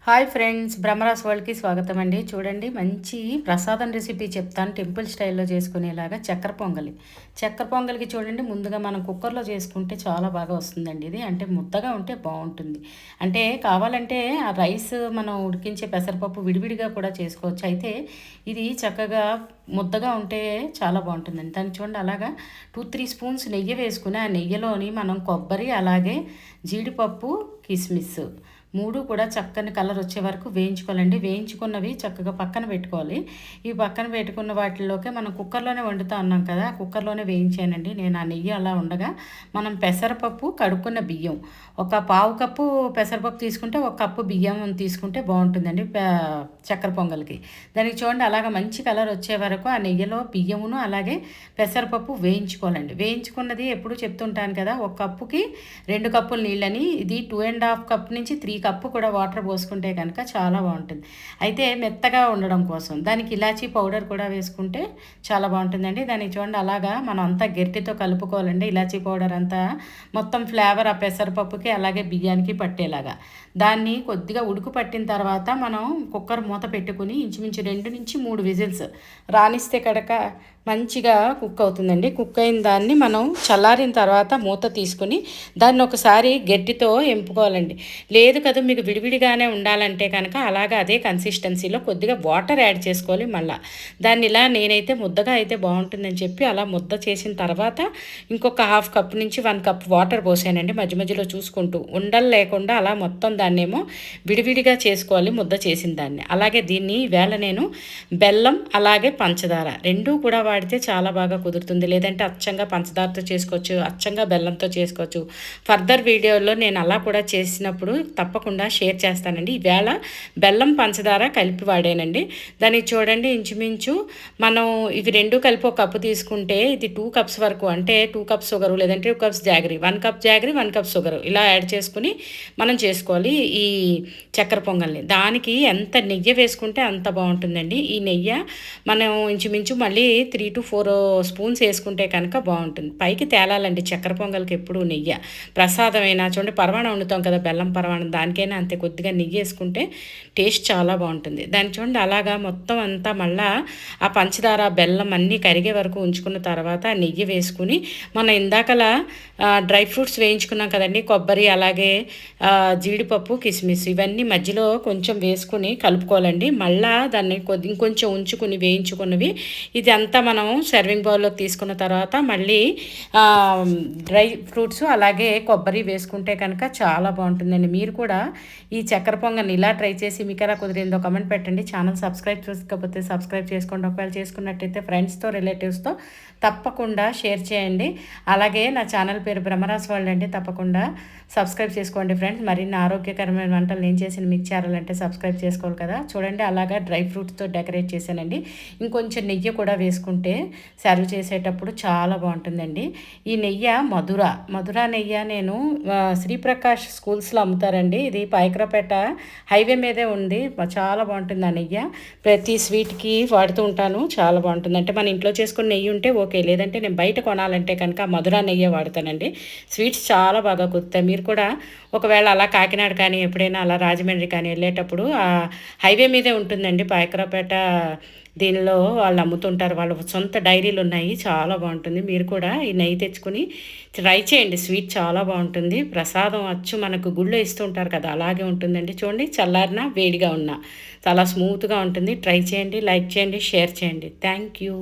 Hi friends, బ్రహ్మరాస్ వరల్డ్కి స్వాగతం అండి. చూడండి, మంచి ప్రసాదం రెసిపీ చెప్తాను. టెంపుల్ స్టైల్లో చేసుకునేలాగా చక్కెర పొంగల్కి చూడండి, ముందుగా మనం కుక్కర్లో చేసుకుంటే చాలా బాగా వస్తుందండి. ఇది అంటే ముద్దగా ఉంటే బాగుంటుంది. అంటే కావాలంటే ఆ రైస్ మనం ఉడికించే పెసరపప్పు విడివిడిగా కూడా చేసుకోవచ్చు. అయితే ఇది చక్కగా ముద్దగా ఉంటే చాలా బాగుంటుందండి. దానికి చూడండి, అలాగా 2-3 స్పూన్స్ నెయ్యి వేసుకుని ఆ నెయ్యిలోని మనం కొబ్బరి, అలాగే జీడిపప్పు, కిస్మిస్ మూడు కూడా చక్కని కలర్ వచ్చే వరకు వేయించుకోవాలండి. వేయించుకున్నవి చక్కగా పక్కన పెట్టుకోవాలి. ఈ పక్కన పెట్టుకున్న వాటిలోకి మనం కుక్కర్లోనే వండుతా ఉన్నాం కదా, కుక్కర్లోనే వేయించానండి నేను. ఆ నెయ్యి అలా ఉండగా మనం పెసరపప్పు, కడుక్కున్న బియ్యం, ఒక పావు కప్పు పెసరపప్పు తీసుకుంటే ఒక కప్పు బియ్యం తీసుకుంటే బాగుంటుందండి చక్కెర పొంగల్కి. దానికి చూడండి, అలాగ మంచి కలర్ వచ్చే వరకు ఆ నెయ్యిలో బియ్యమును అలాగే పెసరపప్పు వేయించుకోవాలండి. వేయించుకున్నది ఎప్పుడు చెప్తుంటాను కదా, ఒక కప్పుకి 2 కప్పులు నీళ్ళని. ఇది 2.5 కప్ నుంచి 3 కప్పు కూడా వాటర్ పోసుకుంటే కనుక చాలా బాగుంటుంది. అయితే మెత్తగా ఉండడం కోసం దానికి ఇలాచీ పౌడర్ కూడా వేసుకుంటే చాలా బాగుంటుందండి. దానికి చూడండి, అలాగా మనం అంతా గరిటెతో కలుపుకోవాలండి. ఇలాచీ పౌడర్ అంతా మొత్తం ఫ్లేవర్ ఆ పెసరపప్పుకి అలాగే బియ్యానికి పట్టేలాగా. దాన్ని కొద్దిగా ఉడుకు పట్టిన తర్వాత మనం కుక్కర్ మూత పెట్టుకుని ఇంచుమించు 2-3 విజిల్స్ రానిస్తే కనుక మంచిగా కుక్ అవుతుందండి. కుక్ అయిన దాన్ని మనం చల్లారిన తర్వాత మూత తీసుకుని దాన్ని ఒకసారి గట్టితో ఎంపుకోవాలండి. లేదు కదా, మీకు విడివిడిగానే ఉండాలంటే కనుక అలాగా అదే కన్సిస్టెన్సీలో కొద్దిగా వాటర్ యాడ్ చేసుకోవాలి. మళ్ళీ దాన్ని ఇలా నేనైతే ముద్దగా అయితే బాగుంటుందని చెప్పి అలా ముద్ద చేసిన తర్వాత ఇంకొక 1/2 కప్ నుంచి 1 కప్ వాటర్ పోసానండి. మధ్య మధ్యలో చూసుకుంటూ ఉండలు లేకుండా అలా మొత్తం దాన్నేమో విడివిడిగా చేసుకోవాలి ముద్ద చేసిన దాన్ని. అలాగే దీన్ని ఈవేళ నేను బెల్లం అలాగే పంచదార రెండూ కూడా వాడితే చాలా బాగా కుదురుతుంది. లేదంటే అచ్చంగా పంచదారతో చేసుకోవచ్చు, అచ్చంగా బెల్లంతో చేసుకోవచ్చు. ఫర్దర్ వీడియోలో నేను అలా కూడా చేసినప్పుడు తప్పకుండా షేర్ చేస్తానండి. ఈవేళ బెల్లం పంచదార కలిపి వాడానండి. దానికి చూడండి, ఇంచుమించు మనం ఇవి రెండు కలిపి ఒక కప్పు తీసుకుంటే ఇది 2 కప్స్ వరకు, అంటే 2 కప్స్ షుగరు లేదంటే 2 cups jaggery, 1 cup jaggery 1 cup sugar ఇలా యాడ్ చేసుకుని మనం చేసుకోవాలి ఈ చక్కెర పొంగల్ని. దానికి ఎంత నెయ్యి వేసుకుంటే అంత బాగుంటుందండి. ఈ నెయ్యి మనం ఇంచుమించు మళ్ళీ 3-4 స్పూన్స్ వేసుకుంటే కనుక బాగుంటుంది. పైకి తేలాలండి చక్కెర పొంగల్కి ఎప్పుడు నెయ్యి. ప్రసాదమైనా చూడండి, పరవాణం వండుతాం కదా బెల్లం పరవాణం, దానికైనా అంతే కొద్దిగా నెయ్యి వేసుకుంటే టేస్ట్ చాలా బాగుంటుంది. దాన్ని చూడండి, అలాగా మొత్తం అంతా మళ్ళా ఆ పంచదార బెల్లం అన్నీ కరిగే వరకు ఉంచుకున్న తర్వాత నెయ్యి వేసుకుని మనం ఇందాకలా డ్రై ఫ్రూట్స్ వేయించుకున్నాం కదండి, కొబ్బరి అలాగే జీడిపప్పు, కిస్మిస్ ఇవన్నీ మధ్యలో కొంచెం వేసుకుని కలుపుకోవాలండి. మళ్ళా దాన్ని ఇంకొంచెం ఉంచుకుని వేయించుకున్నవి ఇదంతా మనం సర్వింగ్ బౌల్లోకి తీసుకున్న తర్వాత మళ్ళీ డ్రై ఫ్రూట్స్ అలాగే కొబ్బరి వేసుకుంటే కనుక చాలా బాగుంటుందండి. మీరు కూడా ఈ చక్కెర పొంగల్ని ఇలా ట్రై చేసి మీకు ఎలా కుదిరిందో కమెంట్ పెట్టండి. ఛానల్ సబ్స్క్రైబ్ చేసుకోకపోతే సబ్స్క్రైబ్ చేసుకోండి. ఒకవేళ చేసుకున్నట్టయితే ఫ్రెండ్స్తో రిలేటివ్స్తో తప్పకుండా షేర్ చేయండి. అలాగే నా ఛానల్ పేరు బ్రహ్మరాస్ వరల్డ్ అండి, తప్పకుండా సబ్స్క్రైబ్ చేసుకోండి ఫ్రెండ్స్. మరిన్ని ఆరోగ్యకరమైన వంటలు నేను చేసిన మీకు చేరాలంటే సబ్స్క్రైబ్ చేసుకోవాలి కదా. చూడండి, అలాగా డ్రై ఫ్రూట్స్తో డెకరేట్ చేశానండి. ఇంకొంచెం నెయ్యి కూడా వేసుకుంటే సర్వ్ చేసేటప్పుడు చాలా బాగుంటుందండి. ఈ నెయ్యి మధుర నెయ్యి నేను శ్రీప్రకాష్ స్కూల్స్లో అమ్ముతారండి. ఇది పాయకరాపేట హైవే మీదే ఉంది. చాలా బాగుంటుంది ఆ నెయ్యి. ప్రతి స్వీట్కి వాడుతూ ఉంటాను, చాలా బాగుంటుంది. అంటే మన ఇంట్లో చేసుకున్న నెయ్యి ఉంటే ఓకే, లేదంటే నేను బయట కొనాలంటే కనుక మధుర నెయ్యి వాడతానండి. స్వీట్స్ చాలా బాగా కుదురుతాయి. మీరు కూడా ఒకవేళ అలా కాకినాడ కానీ ఎప్పుడైనా అలా రాజమండ్రి కానీ వెళ్ళేటప్పుడు ఆ హైవే మీదే ఉంటుందండి పాయకరాపేట. దీనిలో వాళ్ళు అమ్ముతుంటారు, వాళ్ళ సొంత డైరీలు ఉన్నాయి, చాలా బాగుంటుంది. మీరు కూడా ఈ నెయ్యి తెచ్చుకొని ట్రై చేయండి. స్వీట్ చాలా బాగుంటుంది. ప్రసాదం అచ్చు మనకు గుళ్ళో ఇస్తుంటారు కదా, అలాగే ఉంటుందండి. చూడండి, చల్లారిన వేడిగా ఉన్న చాలా స్మూత్గా ఉంటుంది. ట్రై చేయండి, లైక్ చేయండి, షేర్ చేయండి. Thank you.